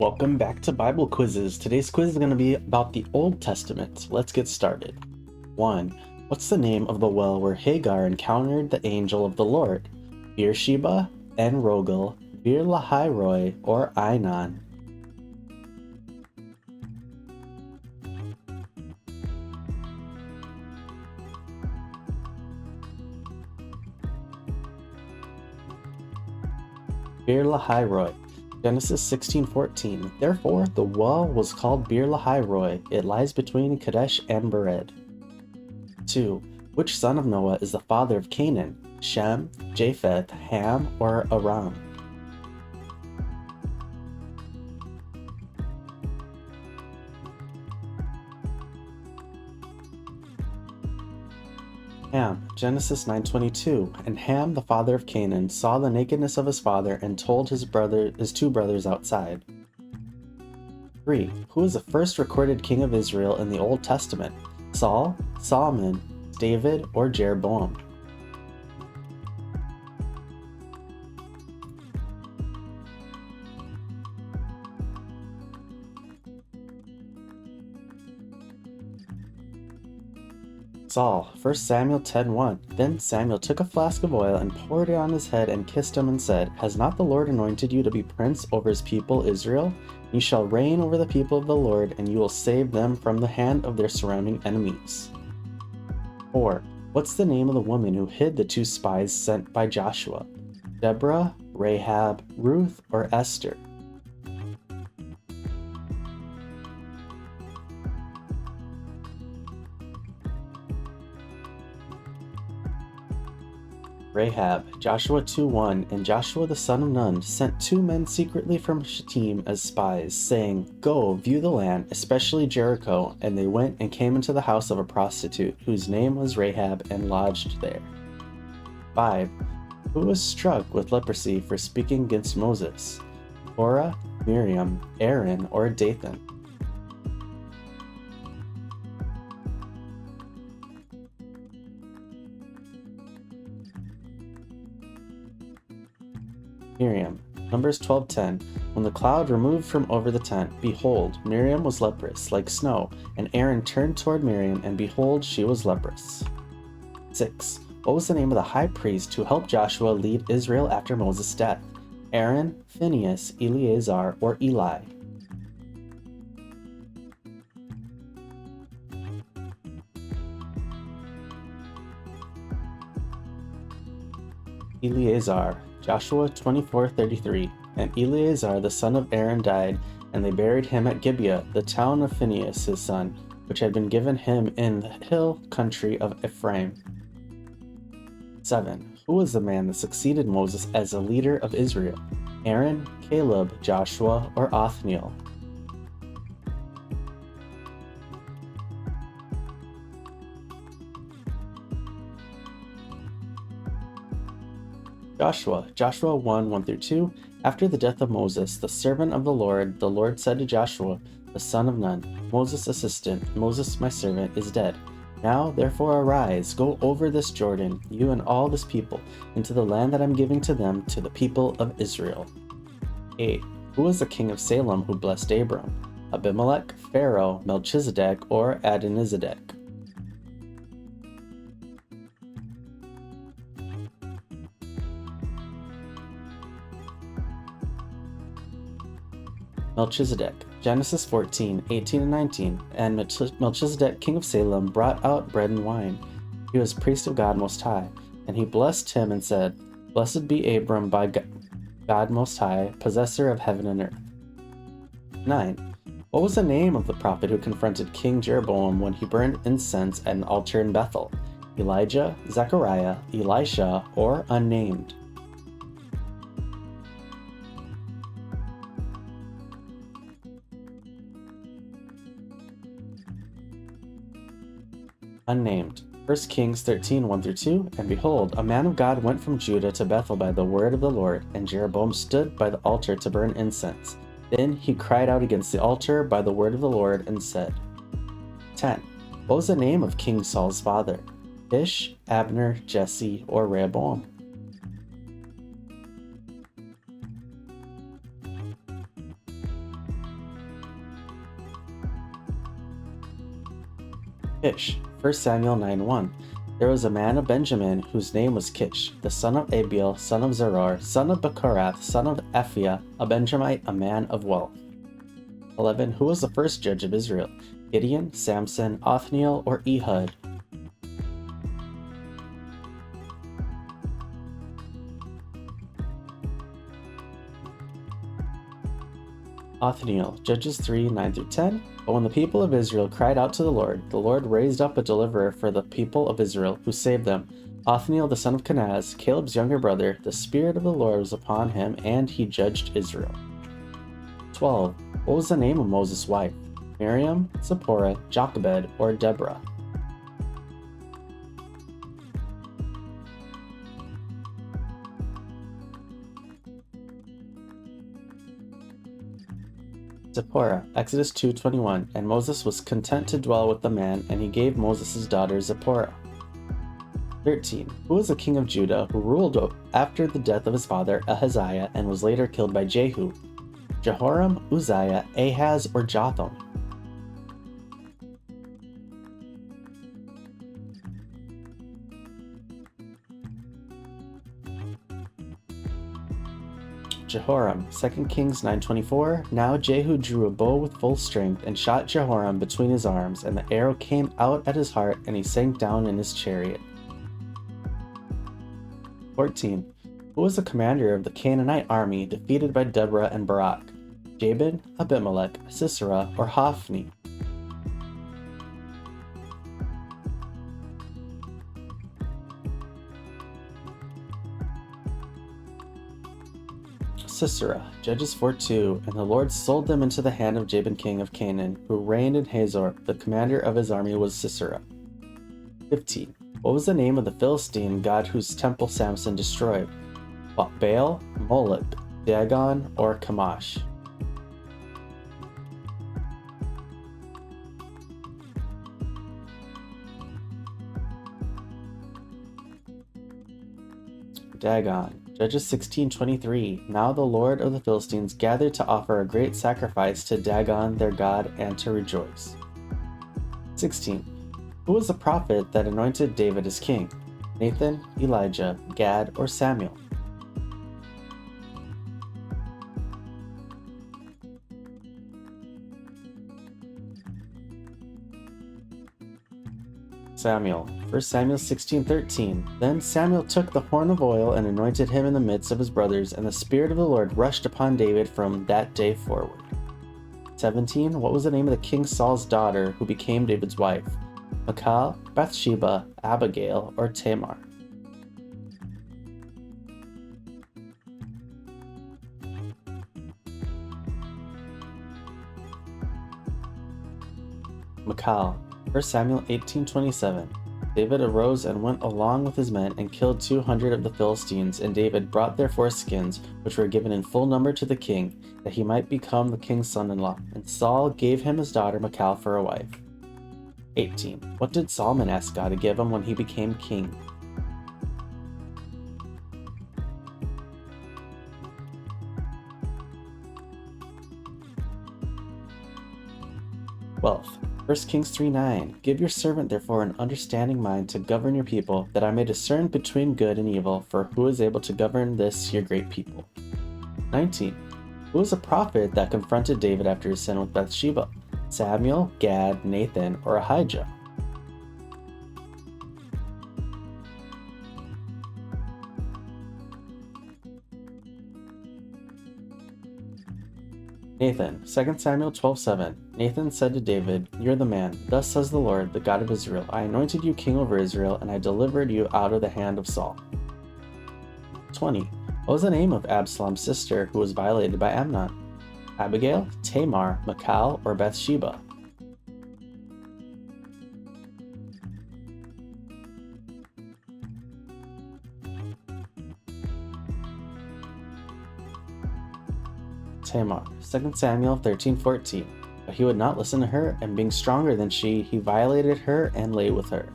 Welcome back to Bible Quizzes. Today's quiz is going to be about the Old Testament. Let's get started. 1. What's the name of the well where Hagar encountered the angel of the Lord? Beersheba, En Rogel, Bir Lahai-roi, or Ainon? Bir Lahai-roi. Genesis 16:14. Therefore, the well was called Bir Lahai-roi. It lies between Kadesh and Bered. 2. Which son of Noah is the father of Canaan? Shem, Japheth, Ham, or Aram? Ham, Genesis 9:22. And Ham, the father of Canaan, saw the nakedness of his father and told his two brothers outside. 3. Who is the first recorded king of Israel in the Old Testament? Saul, Solomon, David, or Jeroboam? Saul, 1 Samuel 10:1. Then Samuel took a flask of oil and poured it on his head and kissed him and said, Has not the Lord anointed you to be prince over his people Israel? You shall reign over the people of the Lord, and you will save them from the hand of their surrounding enemies. 4. What's the name of the woman who hid the two spies sent by Joshua? Deborah, Rahab, Ruth, or Esther? Rahab, Joshua 2:1. And Joshua the son of Nun sent 2 men secretly from Shittim as spies, saying, Go, view the land, especially Jericho. And they went and came into the house of a prostitute, whose name was Rahab, and lodged there. 5. Who was struck with leprosy for speaking against Moses? Korah, Miriam, Aaron, or Dathan? Miriam. Numbers 12:10. When the cloud removed from over the tent, behold, Miriam was leprous, like snow, and Aaron turned toward Miriam, and behold, she was leprous. 6. What was the name of the high priest who helped Joshua lead Israel after Moses' death? Aaron, Phinehas, Eleazar, or Eli? Eleazar. Joshua 24:33. And Eleazar the son of Aaron died, and they buried him at Gibeah, the town of Phinehas his son, which had been given him in the hill country of Ephraim. 7. Who was the man that succeeded Moses as a leader of Israel? Aaron, Caleb, Joshua, or Othniel? Joshua 1:1-2. After the death of Moses, the servant of the Lord said to Joshua, the son of Nun, Moses' assistant, Moses my servant, is dead. Now therefore arise, go over this Jordan, you and all this people, into the land that I'm giving to them, to the people of Israel. 8. Who was the king of Salem who blessed Abram? Abimelech, Pharaoh, Melchizedek, or Adonizedek? Melchizedek. Genesis 14:18-19. And Melchizedek, king of Salem, brought out bread and wine. He was priest of God Most High. And he blessed him and said, Blessed be Abram by God Most High, possessor of heaven and earth. 9. What was the name of the prophet who confronted King Jeroboam when he burned incense at an altar in Bethel? Elijah, Zechariah, Elisha, or unnamed? Unnamed. 1 Kings 13:1-2. And behold, a man of God went from Judah to Bethel by the word of the Lord, and Jeroboam stood by the altar to burn incense. Then he cried out against the altar by the word of the Lord and said. 10. What was the name of King Saul's father? Kish, Abner, Jesse, or Rehoboam? Kish, 1 Samuel 9:1. There was a man of Benjamin whose name was Kish, the son of Abiel, son of Zeror, son of Bechorath, son of Ephiah, a Benjamite, a man of wealth. 11. Who was the first judge of Israel? Gideon, Samson, Othniel, or Ehud? Othniel, Judges 3:9-10. But when the people of Israel cried out to the Lord raised up a deliverer for the people of Israel, who saved them. Othniel the son of Kenaz, Caleb's younger brother, the Spirit of the Lord was upon him, and he judged Israel. 12. What was the name of Moses' wife? Miriam, Zipporah, Jochebed, or Deborah? Zipporah, Exodus 2:21. And Moses was content to dwell with the man, and he gave Moses' daughter Zipporah. 13. Who was the king of Judah who ruled after the death of his father Ahaziah and was later killed by Jehu? Jehoram, Uzziah, Ahaz, or Jotham? Jehoram, 2 Kings 9:24. Now Jehu drew a bow with full strength and shot Jehoram between his arms, and the arrow came out at his heart, and he sank down in his chariot. 14. Who was the commander of the Canaanite army defeated by Deborah and Barak? Jabin, Abimelech, Sisera, or Hophni? Sisera, Judges 4:2. And the Lord sold them into the hand of Jabin king of Canaan, who reigned in Hazor. The commander of his army was Sisera. 15. What was the name of the Philistine god whose temple Samson destroyed? Baal, Moloch, Dagon, or Chemosh? Dagon, Judges 16:23. Now the Lord of the Philistines gathered to offer a great sacrifice to Dagon their god and to rejoice. 16. Who was the prophet that anointed David as king? Nathan, Elijah, Gad, or Samuel? Samuel, 1 Samuel 16:13. Then Samuel took the horn of oil and anointed him in the midst of his brothers, and the Spirit of the Lord rushed upon David from that day forward. 17. What was the name of the King Saul's daughter who became David's wife? Michal, Bathsheba, Abigail, or Tamar? Michal, 1 Samuel 18:27. David arose and went along with his men and killed 200 of the Philistines, and David brought their foreskins, which were given in full number to the king, that he might become the king's son-in-law. And Saul gave him his daughter Michal for a wife. 18. What did Solomon ask God to give him when he became king? Wealth. 1 Kings 3:9. Give your servant therefore an understanding mind to govern your people, that I may discern between good and evil, for who is able to govern this your great people? 19. Who was a prophet that confronted David after his sin with Bathsheba? Samuel, Gad, Nathan, or Ahijah? Nathan, 2 Samuel 12:7. Nathan said to David, "You're the man. Thus says the Lord, the God of Israel. I anointed you king over Israel, and I delivered you out of the hand of Saul." 20. What was the name of Absalom's sister who was violated by Amnon? Abigail, Tamar, Michal, or Bathsheba? Tamar, 2 Samuel 13:14. But he would not listen to her, and being stronger than she, he violated her and lay with her.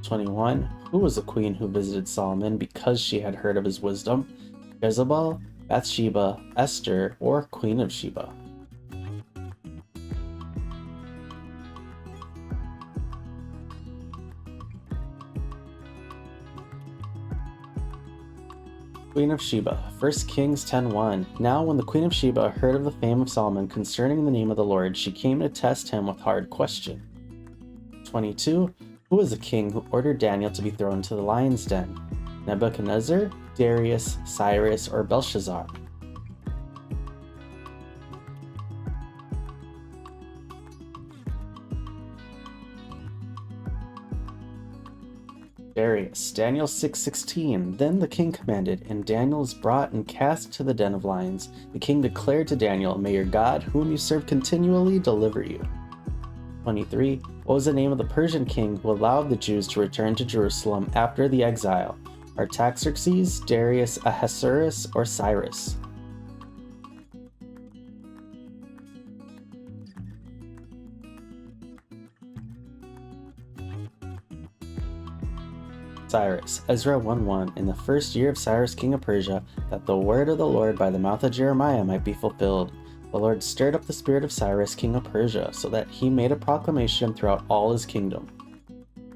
21. Who was the queen who visited Solomon because she had heard of his wisdom? Jezebel, Bathsheba, Esther, or Queen of Sheba? Queen of Sheba, 1 Kings 10:1. Now when the Queen of Sheba heard of the fame of Solomon concerning the name of the Lord, she came to test him with hard question. 22. Who was the king who ordered Daniel to be thrown into the lion's den? Nebuchadnezzar, Darius, Cyrus, or Belshazzar? Darius. Daniel 6:16. Then the king commanded, and Daniel was brought and cast to the den of lions. The king declared to Daniel, May your God, whom you serve continually, deliver you. 23. What was the name of the Persian king who allowed the Jews to return to Jerusalem after the exile? Artaxerxes, Darius, Ahasuerus, or Cyrus? Cyrus. Ezra 1:1. In the first year of Cyrus king of Persia, that the word of the Lord by the mouth of Jeremiah might be fulfilled. The Lord stirred up the spirit of Cyrus king of Persia, so that he made a proclamation throughout all his kingdom.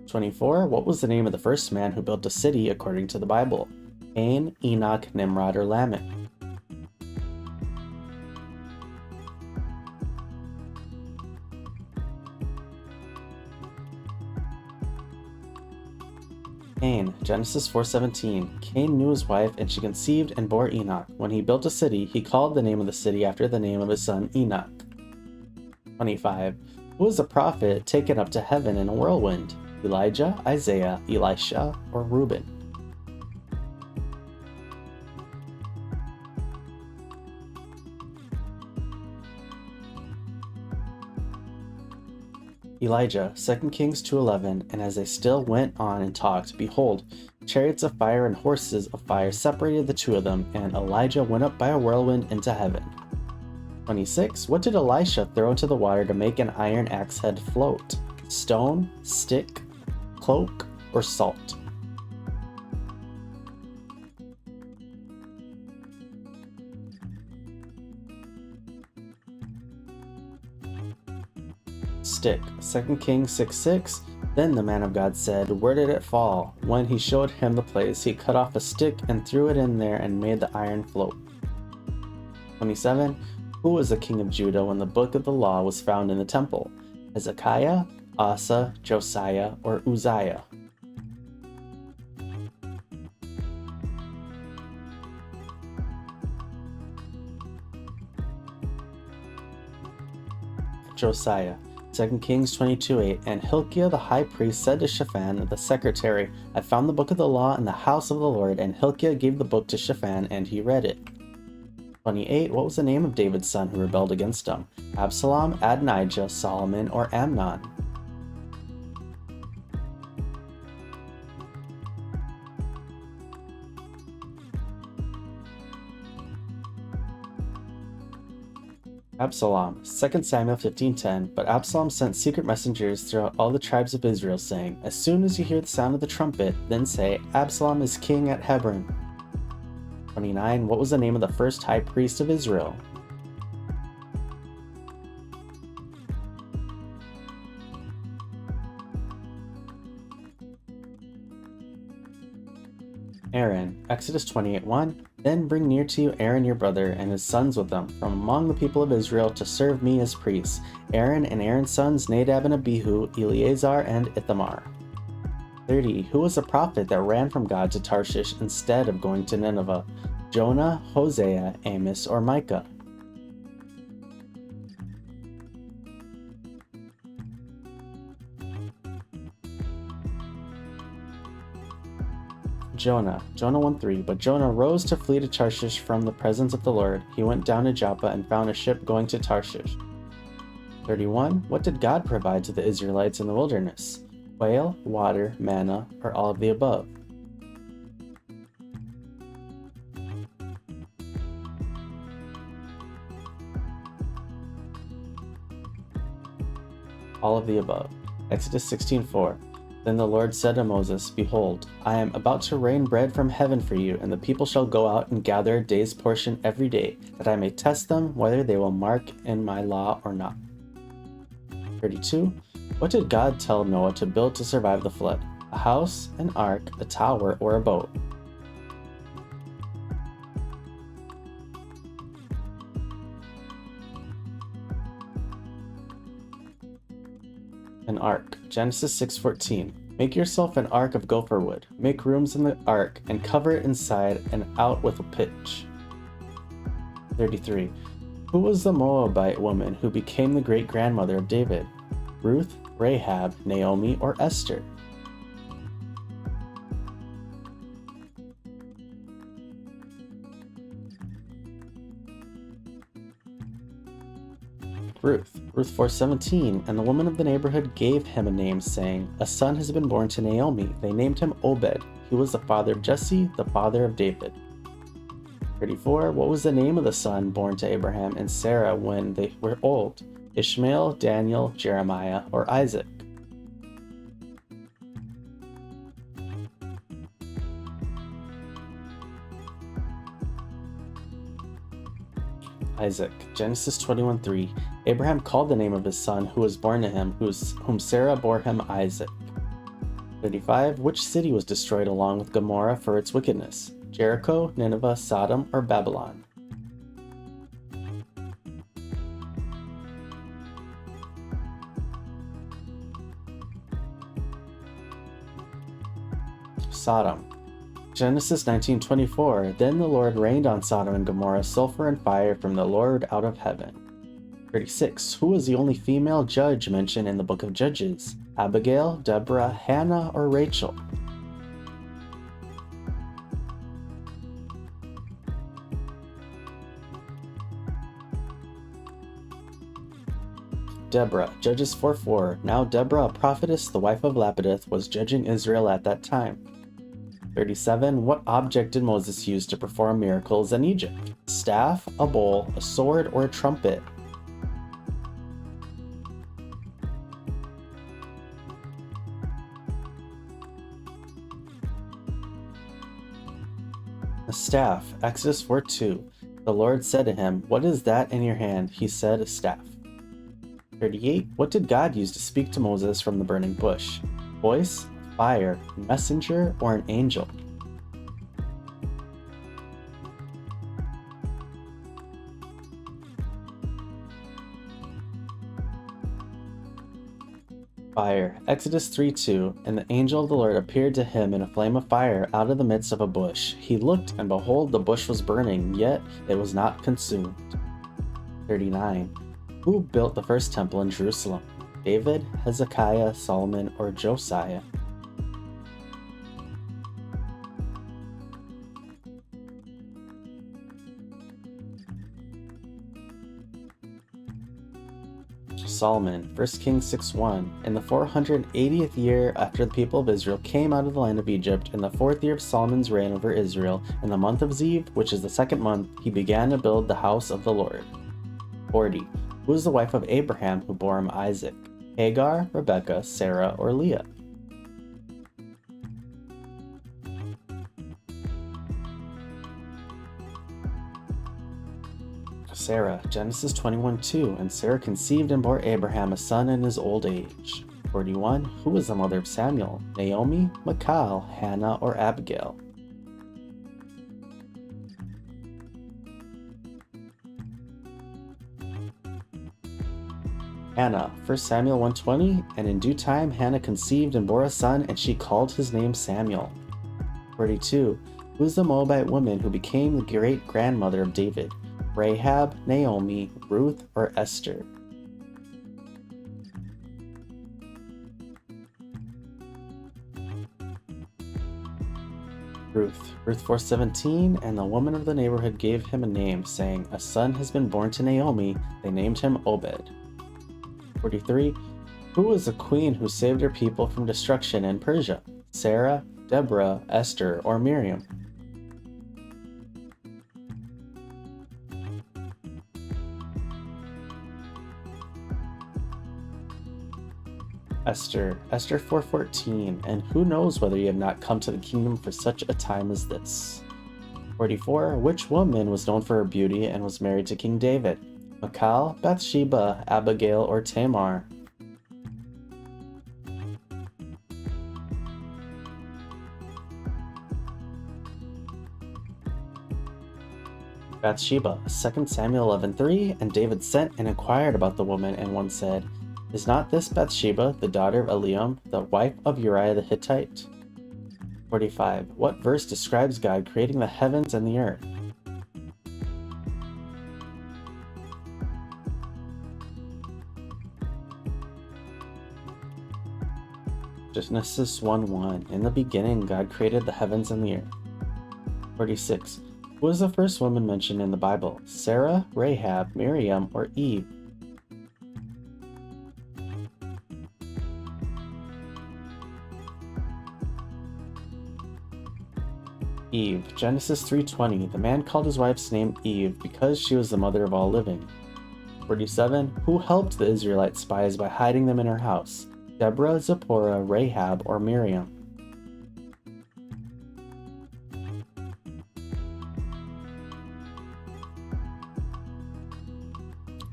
24. What was the name of the first man who built a city according to the Bible? Cain, Enoch, Nimrod, or Lamech? Cain. Genesis 4:17. Cain knew his wife, and she conceived and bore Enoch. When he built a city, he called the name of the city after the name of his son Enoch. 25. Who was the prophet taken up to heaven in a whirlwind? Elijah, Isaiah, Elisha, or Reuben? Elijah, 2 Kings 2:11. And as they still went on and talked, behold, chariots of fire and horses of fire separated the two of them, and Elijah went up by a whirlwind into heaven. 26. What did Elisha throw into the water to make an iron axe head float? Stone, stick, cloak, or salt? Stick. 2 Kings 6:6. Then the man of God said, Where did it fall? When he showed him the place, he cut off a stick and threw it in there and made the iron float. 27. Who was the king of Judah when the book of the law was found in the temple? Hezekiah, Asa, Josiah, or Uzziah? Josiah. 2 Kings 22:8. And Hilkiah the high priest said to Shaphan the secretary, I found the book of the law in the house of the Lord. And Hilkiah gave the book to Shaphan, and he read it. 28. What was the name of David's son who rebelled against him? Absalom, Adonijah, Solomon, or Amnon? Absalom. 2 Samuel 15:10. But Absalom sent secret messengers throughout all the tribes of Israel, saying, As soon as you hear the sound of the trumpet, then say, Absalom is king at Hebron. 29. What was the name of the first high priest of Israel? Aaron. Exodus 28:1. Then bring near to you Aaron your brother and his sons with them from among the people of Israel to serve me as priests. Aaron and Aaron's sons Nadab and Abihu, Eleazar and Ithamar. 30. Who was the prophet that ran from God to Tarshish instead of going to Nineveh? Jonah, Hosea, Amos, or Micah? Jonah. Jonah 1:3. But Jonah rose to flee to Tarshish from the presence of the Lord. He went down to Joppa and found a ship going to Tarshish. 31. What did God provide to the Israelites in the wilderness? Quail, water, manna, or all of the above? All of the above. Exodus 16:4. Then the Lord said to Moses, Behold, I am about to rain bread from heaven for you, and the people shall go out and gather a day's portion every day, that I may test them whether they will mark in my law or not. 32. What did God tell Noah to build to survive the flood? A house, an ark, a tower, or a boat? An ark. Genesis 6:14. Make yourself an ark of gopher wood. Make rooms in the ark and cover it inside and out with a pitch. 33. Who was the Moabite woman who became the great-grandmother of David? Ruth, Rahab, Naomi, or Esther? Ruth 4:17, and the woman of the neighborhood gave him a name, saying, a son has been born to Naomi. They named him Obed. He was the father of Jesse, the father of David. 34. What was the name of the son born to Abraham and Sarah when they were old? Ishmael, Daniel, Jeremiah, or Isaac? Isaac. Genesis 21:3. Abraham called the name of his son who was born to him, whom Sarah bore him Isaac. 35. Which city was destroyed along with Gomorrah for its wickedness? Jericho, Nineveh, Sodom, or Babylon? Sodom. Genesis 19:24. Then the Lord rained on Sodom and Gomorrah sulfur and fire from the Lord out of heaven. 36. Who was the only female judge mentioned in the book of Judges? Abigail, Deborah, Hannah, or Rachel? Deborah. Judges 4:4. Now Deborah, a prophetess, the wife of Lapideth, was judging Israel at that time. 37. What object did Moses use to perform miracles in Egypt? A staff, a bowl, a sword, or a trumpet? A staff. Exodus 4:2. The Lord said to him, what is that in your hand? He said, a staff. 38. What did God use to speak to Moses from the burning bush? Voice, fire, messenger, or an angel? Fire. Exodus 3:2. And the angel of the Lord appeared to him in a flame of fire out of the midst of a bush. He looked, and behold, the bush was burning, yet it was not consumed. 39. Who built the first temple in Jerusalem? David, Hezekiah, Solomon, or Josiah? Solomon. 1 Kings 6:1. In the 480th year after the people of Israel came out of the land of Egypt, in the 4th year of Solomon's reign over Israel, in the month of Ziv, which is the 2nd month, he began to build the house of the Lord. 40. Who is the wife of Abraham who bore him Isaac? Hagar, Rebekah, Sarah, or Leah? Sarah. Genesis 21:2. And Sarah conceived and bore Abraham a son in his old age. 41. Who was the mother of Samuel? Naomi, Michal, Hannah, or Abigail? Hannah. 1 Samuel 1:20. And in due time Hannah conceived and bore a son, and she called his name Samuel. 42. Who is the Moabite woman who became the great-grandmother of David? Rahab, Naomi, Ruth, or Esther? Ruth. Ruth 4:17. And the woman of the neighborhood gave him a name, saying, a son has been born to Naomi. They named him Obed. 43. Who was the queen who saved her people from destruction in Persia? Sarah, Deborah, Esther, or Miriam? Esther. Esther 4:14. And who knows whether you have not come to the kingdom for such a time as this? 44. Which woman was known for her beauty and was married to King David? Michal, Bathsheba, Abigail, or Tamar? Bathsheba. 2 Samuel 11:3. And David sent and inquired about the woman, and one said, Is not this Bathsheba, the daughter of Eliam, the wife of Uriah the Hittite? 45. What verse describes God creating the heavens and the earth? Genesis 1:1. In the beginning, God created the heavens and the earth. 46. Who was the first woman mentioned in the Bible? Sarah, Rahab, Miriam, or Eve? Eve. Genesis 3:20. The man called his wife's name Eve because she was the mother of all living. 47. Who helped the Israelite spies by hiding them in her house? Deborah, Zipporah, Rahab, or Miriam?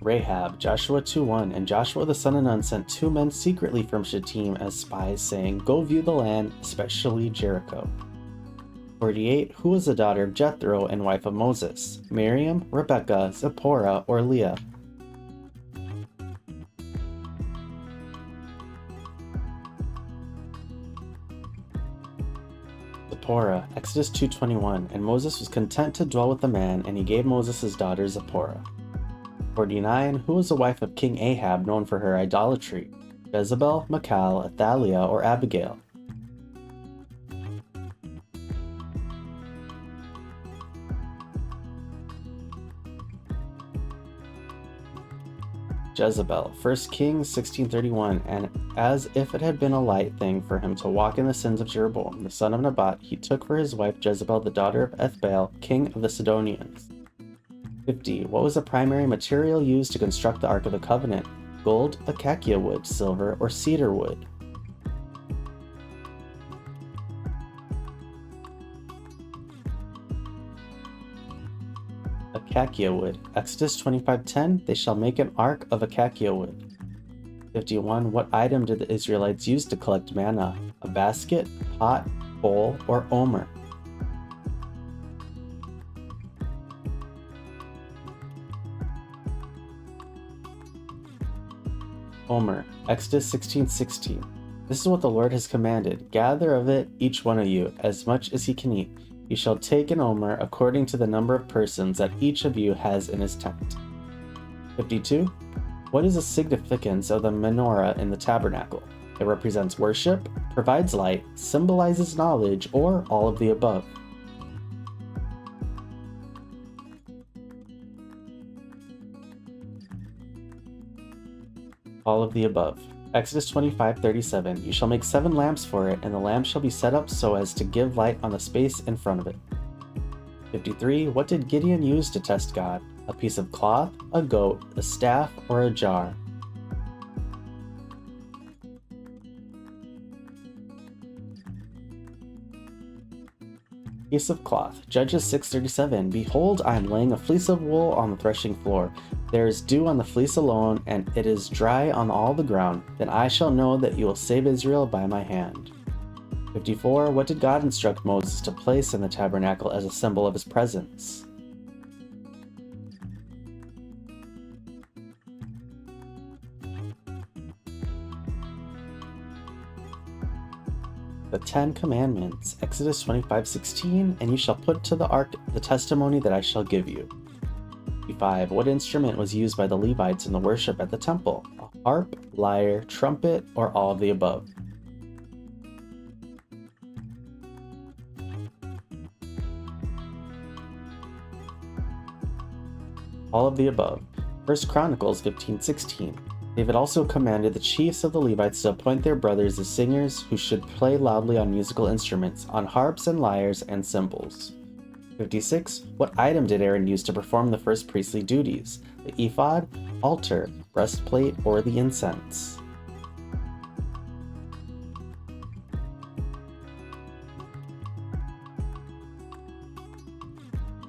Rahab. Joshua 2:1. And Joshua the son of Nun sent 2 men secretly from Shittim as spies, saying, Go view the land, especially Jericho. 48. Who was the daughter of Jethro and wife of Moses? Miriam, Rebekah, Zipporah, or Leah? Zipporah. Exodus 2:21. And Moses was content to dwell with the man, and he gave Moses his daughter Zipporah. 49. Who was the wife of King Ahab, known for her idolatry? Jezebel, Michal, Athaliah, or Abigail? Jezebel. 1 Kings 16:31. And as if it had been a light thing for him to walk in the sins of Jeroboam, the son of Nebat, he took for his wife Jezebel, the daughter of Ethbaal, king of the Sidonians. 50. What was the primary material used to construct the Ark of the Covenant? Gold, acacia wood, silver, or cedar wood? Acacia wood. Exodus 25:10. They shall make an ark of acacia wood. 51. What item did the Israelites use to collect manna? A basket, pot, bowl, or omer? Omer. Exodus 16:16. This is what the Lord has commanded. Gather of it, each one of you, as much as he can eat. You shall take an omer according to the number of persons that each of you has in his tent. 52. What is the significance of the menorah in the tabernacle? It represents worship, provides light, symbolizes knowledge, or all of the above. All of the above. Exodus 25:37. You shall make 7 lamps for it, and the lamps shall be set up so as to give light on the space in front of it. 53. What did Gideon use to test God? A piece of cloth, a goat, a staff, or a jar? Piece of cloth. Judges 6:37. Behold, I am laying a fleece of wool on the threshing floor. There is dew on the fleece alone, and it is dry on all the ground. Then I shall know that you will save Israel by my hand. 54. What did God instruct Moses to place in the tabernacle as a symbol of his presence? The 10 Commandments. Exodus 25:16. And you shall put to the ark the testimony that I shall give you. 55. What instrument was used by the Levites in the worship at the temple? A harp, lyre, trumpet, or all of the above? All of the above. 1 Chronicles 15:16. David also commanded the chiefs of the Levites to appoint their brothers as singers who should play loudly on musical instruments, on harps and lyres and cymbals. 56. What item did Aaron use to perform the first priestly duties? The ephod, altar, breastplate, or the incense?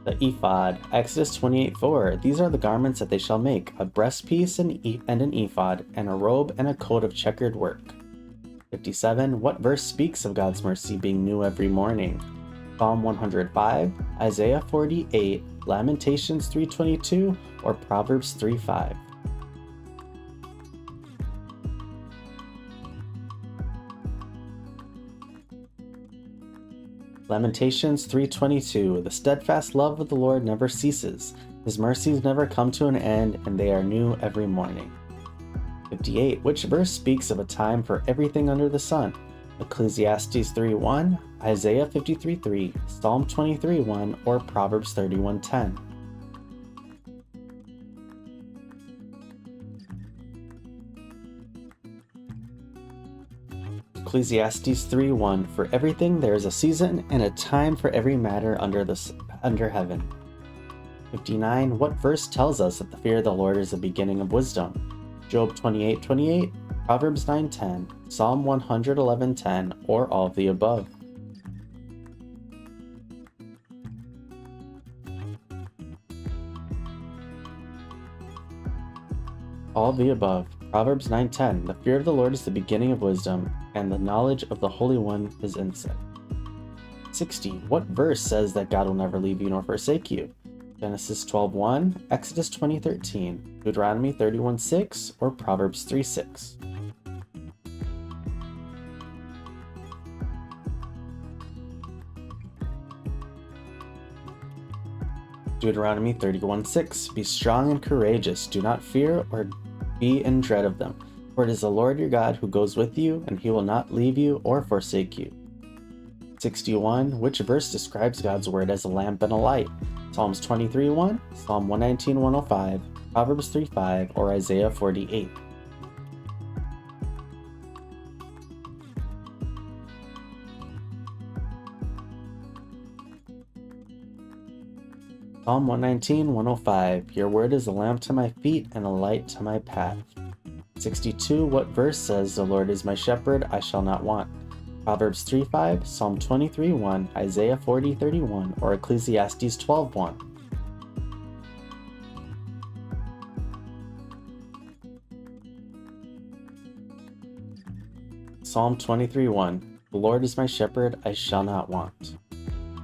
The ephod. Exodus 28:4. These are the garments that they shall make, a breastpiece and an ephod, and a robe and a coat of checkered work. 57. What verse speaks of God's mercy being new every morning? Psalm 105, Isaiah 48, Lamentations 3:22, or Proverbs 3:5. Lamentations 3:22. The steadfast love of the Lord never ceases. His mercies never come to an end, and they are new every morning. 58. Which verse speaks of a time for everything under the sun? Ecclesiastes 3:1, Isaiah 53:3, Psalm 23:1, or Proverbs 31:10. Ecclesiastes 3:1. For everything there is a season and a time for every matter under heaven. 59. What verse tells us that the fear of the Lord is the beginning of wisdom? Job 28:28, Proverbs 9:10, Psalm 111:10, or all of the above. All of the above. Proverbs 9:10. The fear of the Lord is the beginning of wisdom, and the knowledge of the Holy One is insight. 60. What verse says that God will never leave you nor forsake you? Genesis 12:1, Exodus 20:13, Deuteronomy 31:6, or Proverbs 3:6. Deuteronomy 31:6. Be strong and courageous, do not fear or be in dread of them, for it is the Lord your God who goes with you, and he will not leave you or forsake you. 61. Which verse describes God's word as a lamp and a light? Psalms 23:1, Psalm 119:105, Proverbs 3:5, or Isaiah 48. Psalm 119:105. Your word is a lamp to my feet and a light to my path. 62. What verse says, the Lord is my shepherd, I shall not want? Proverbs 3:5, Psalm 23:1, Isaiah 40:31, or Ecclesiastes 12:1. Psalm 23:1. The Lord is my shepherd, I shall not want.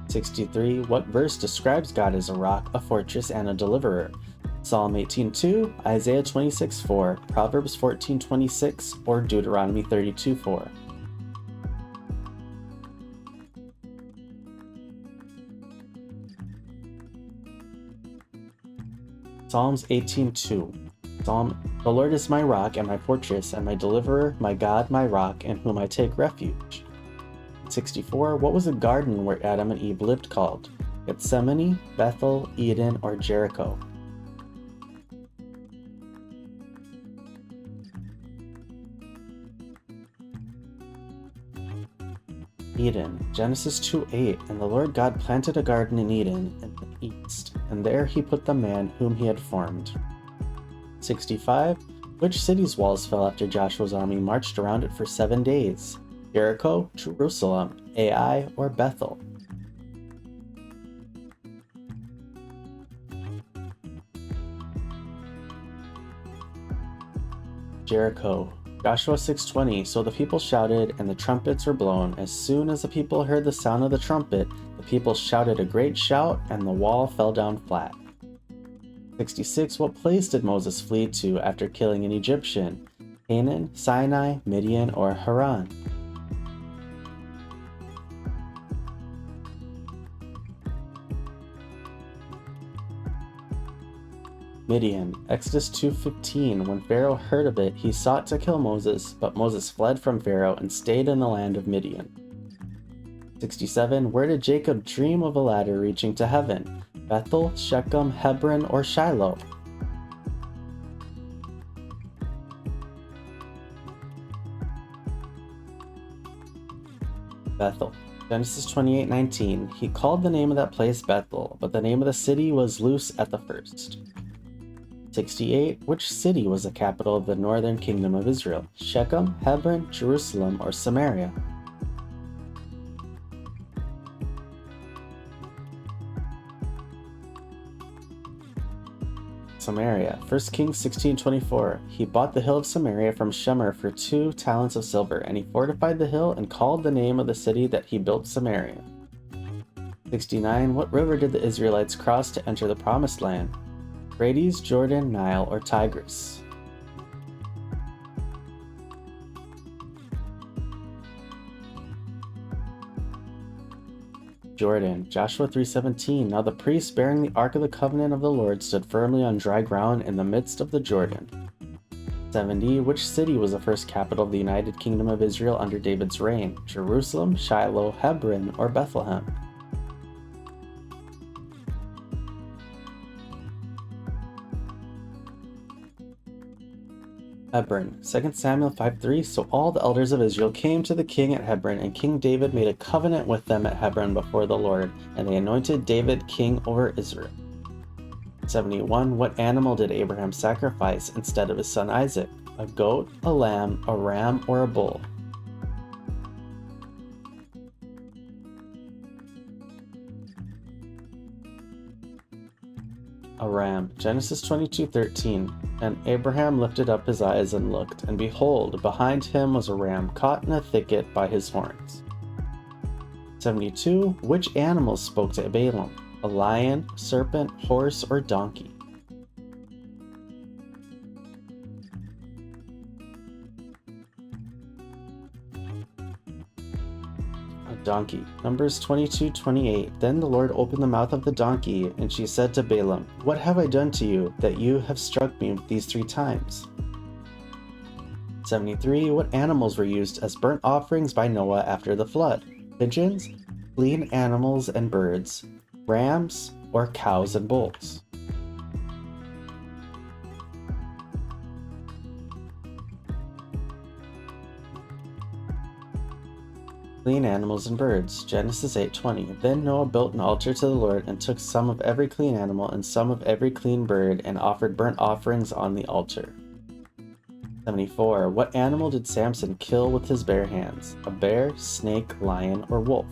63. What verse describes God as a rock, a fortress, and a deliverer? Psalm 18:2, Isaiah 26:4, Proverbs 14:26, or Deuteronomy 32:4. Psalms 18:2. The Lord is my rock and my fortress and my deliverer, my God, my rock, in whom I take refuge. 64. What was the garden where Adam and Eve lived called? Gethsemane, Bethel, Eden, or Jericho? Eden. Genesis 2:8. And the Lord God planted a garden in Eden in the east, and there he put the man whom he had formed. 65. Which city's walls fell after Joshua's army marched around it for 7 days? Jericho, Jerusalem, Ai, or Bethel? Jericho. Joshua 6:20. So the people shouted, and the trumpets were blown. As soon as the people heard the sound of the trumpet, the people shouted a great shout, and the wall fell down flat. 66. What place did Moses flee to after killing an Egyptian? Canaan, Sinai, Midian, or Haran? Midian. Exodus 2:15. When Pharaoh heard of it, he sought to kill Moses, but Moses fled from Pharaoh and stayed in the land of Midian. 67. Where did Jacob dream of a ladder reaching to heaven? Bethel, Shechem, Hebron, or Shiloh? Bethel. Genesis 28:19. He called the name of that place Bethel, but the name of the city was Luz at the first. 68. Which city was the capital of the northern kingdom of Israel? Shechem, Hebron, Jerusalem, or Samaria? Samaria. 1 Kings 16:24. He bought the hill of Samaria from Shemer for 2 talents of silver, and he fortified the hill and called the name of the city that he built Samaria. 69. What river did the Israelites cross to enter the Promised Land? Euphrates, Jordan, Nile, or Tigris? Jordan. Joshua 3:17. Now the priests bearing the ark of the covenant of the Lord stood firmly on dry ground in the midst of the Jordan. 70. Which city was the first capital of the United Kingdom of Israel under David's reign? Jerusalem, Shiloh, Hebron, or Bethlehem? Hebron. 2 Samuel 5:3. So all the elders of Israel came to the king at Hebron, and King David made a covenant with them at Hebron before the Lord, and they anointed David king over Israel. 71. What animal did Abraham sacrifice instead of his son Isaac? A goat, a lamb, a ram, or a bull? A ram. Genesis 22:13. And Abraham lifted up his eyes and looked, and behold, behind him was a ram caught in a thicket by his horns. 72. Which animal spoke to Balaam? A lion, serpent, horse, or donkey? A donkey. Numbers 22:28. Then the Lord opened the mouth of the donkey, and she said to Balaam, What have I done to you, that you have struck me these 3 times? 73. What animals were used as burnt offerings by Noah after the flood? Pigeons, clean animals and birds, rams, or cows and bulls? Clean animals and birds. Genesis 8:20. Then Noah built an altar to the Lord and took some of every clean animal and some of every clean bird and offered burnt offerings on the altar. 74. What animal did Samson kill with his bare hands? A bear, snake, lion, or wolf?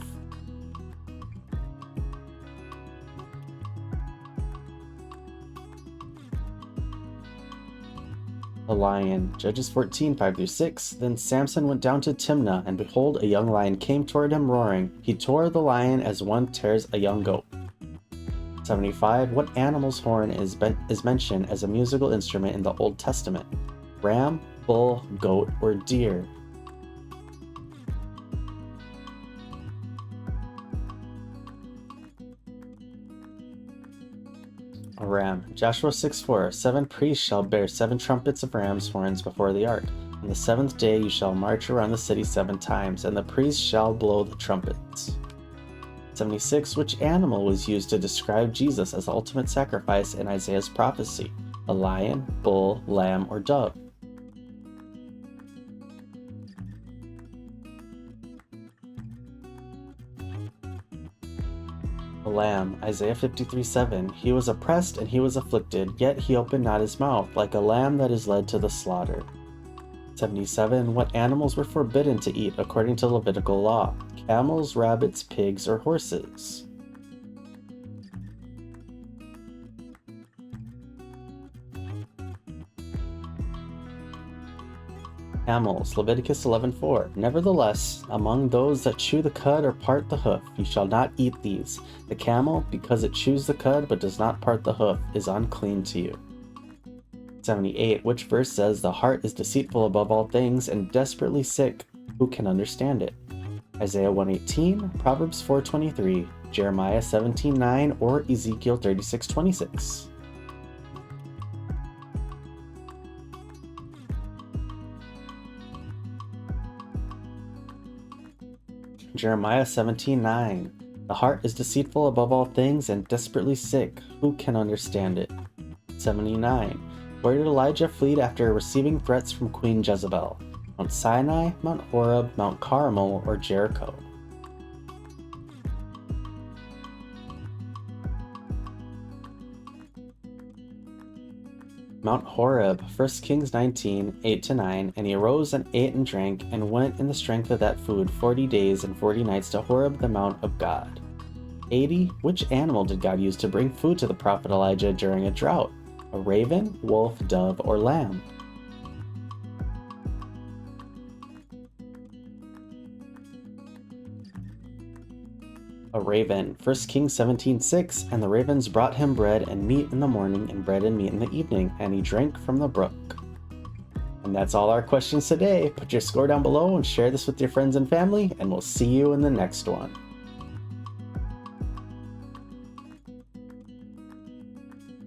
A lion. Judges 14:5-6. Then Samson went down to Timnah, and behold, a young lion came toward him roaring. He tore the lion as one tears a young goat. 75. What animal's horn is mentioned as a musical instrument in the Old Testament? Ram, bull, goat, or deer? A ram. Joshua 6:4. 7 priests shall bear 7 trumpets of ram's horns before the ark. On the 7th day you shall march around the city 7 times, and the priests shall blow the trumpets. 76. Which animal was used to describe Jesus as the ultimate sacrifice in Isaiah's prophecy? A lion, bull, lamb, or dove? A lamb. Isaiah 53:7. He was oppressed and he was afflicted, yet he opened not his mouth, like a lamb that is led to the slaughter. 77. What animals were forbidden to eat according to Levitical law? Camels, rabbits, pigs, or horses? Camels. Leviticus 11:4. Nevertheless, among those that chew the cud or part the hoof, you shall not eat these. The camel, because it chews the cud but does not part the hoof, is unclean to you. 78. Which verse says, The heart is deceitful above all things and desperately sick? Who can understand it? Isaiah 1:18, Proverbs 4:23, Jeremiah 17:9, or Ezekiel 36:26. Jeremiah 17:9. The heart is deceitful above all things and desperately sick. Who can understand it? 79. Where did Elijah flee after receiving threats from Queen Jezebel? Mount Sinai, Mount Horeb, Mount Carmel, or Jericho? Mount Horeb, 1 Kings 19:8-9. And he arose and ate and drank, and went in the strength of that food 40 days and 40 nights to Horeb, the mount of God. 80. Which animal did God use to bring food to the prophet Elijah during a drought? A raven, wolf, dove, or lamb? A raven. 1 Kings 17:6. And the ravens brought him bread and meat in the morning, and bread and meat in the evening, and he drank from the brook. And that's all our questions today. Put your score down below and share this with your friends and family, and we'll see you in the next one.